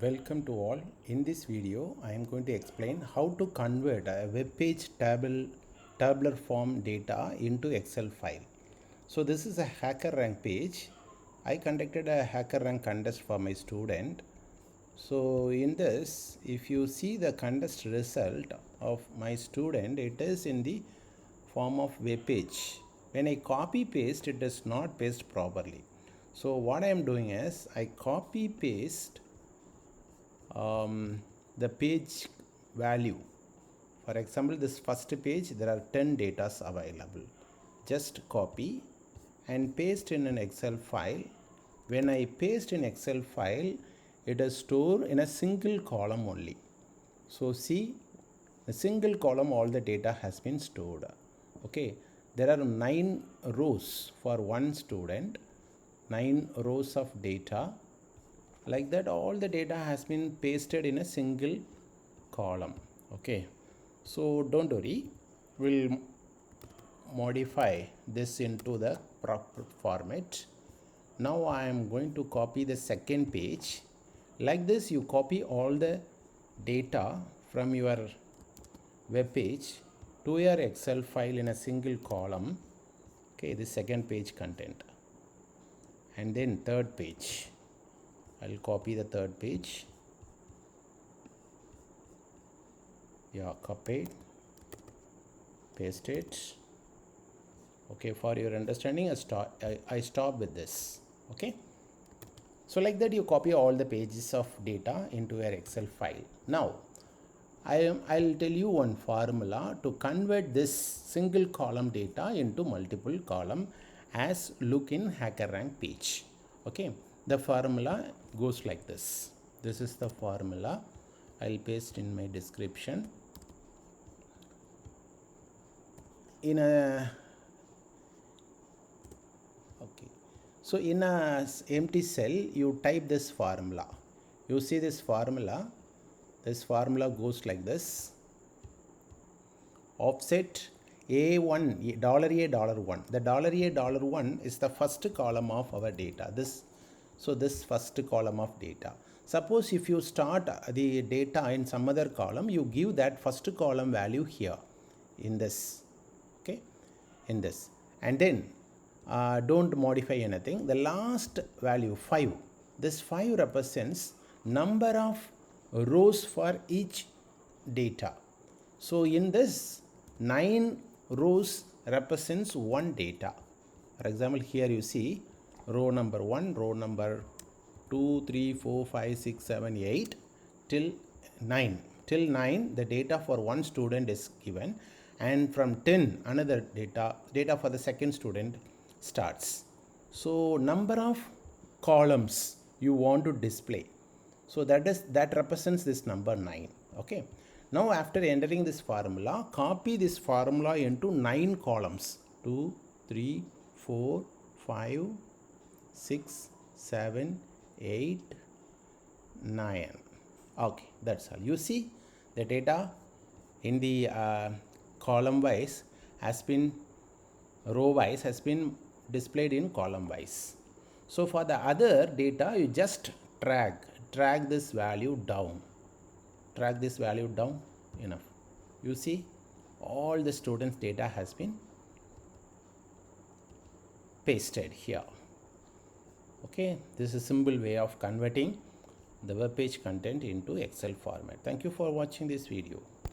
Welcome to all. In this video, I am going to explain how to convert a web page tabular form data into Excel file. So this is a hacker rank page. I conducted a hacker rank contest for my student. So in this, if you see the contest result of my student, it is in the form of web page. When I copy paste, it does not paste properly. So what I am doing is I copy paste the page value. For example, this first page, there are 10 datas available. Just copy and paste in an Excel file. When I paste in Excel file, it is stored in a single column only. So see, a single column, all the data has been stored. Okay, there are 9 rows for one student, 9 rows of data. Like that, all the data has been pasted in a single column. Okay, so don't worry, we'll modify this into the proper format. Now I am going to copy the second page. Like this, you copy all the data from your web page to your Excel file in a single column. Okay, the second page content, and then third page. I'll copy the third page. Yeah, copied, paste it. Okay, for your understanding, I stop with this. Okay, so like that, you copy all the pages of data into your Excel file. Now I'll tell you one formula to convert this single column data into multiple column as look in hacker rank page. Okay, the formula goes like this. This is the formula. I'll paste in my description. In a So in a empty cell, you type this formula. You see this formula. This formula goes like this. Offset A1, $A$1. The $A$1 is the first column of our data. This first column of data. Suppose if you start the data in some other column, you give that first column value here in this. Okay, in this, and then don't modify anything. The last value 5. This 5 represents number of rows for each data. So in this, 9 rows represents one data. For example, here you see row number 1, row number 2, 3, 4, 5, 6, 7, 8 till 9. Till 9, the data for one student is given, and from 10 another data for the second student starts. So number of columns you want to display, so that represents this number 9. Okay, now after entering this formula, copy this formula into 9 columns. 2, 3, 4, 5, 6, 7, 8, 9. Okay, that's all. You see the data in the column wise has been, row wise has been displayed in column wise. So for the other data, you just drag this value down. Drag this value down enough. You see all the students' data has been pasted here. Okay, this is a simple way of converting the web page content into Excel format. Thank you for watching this video.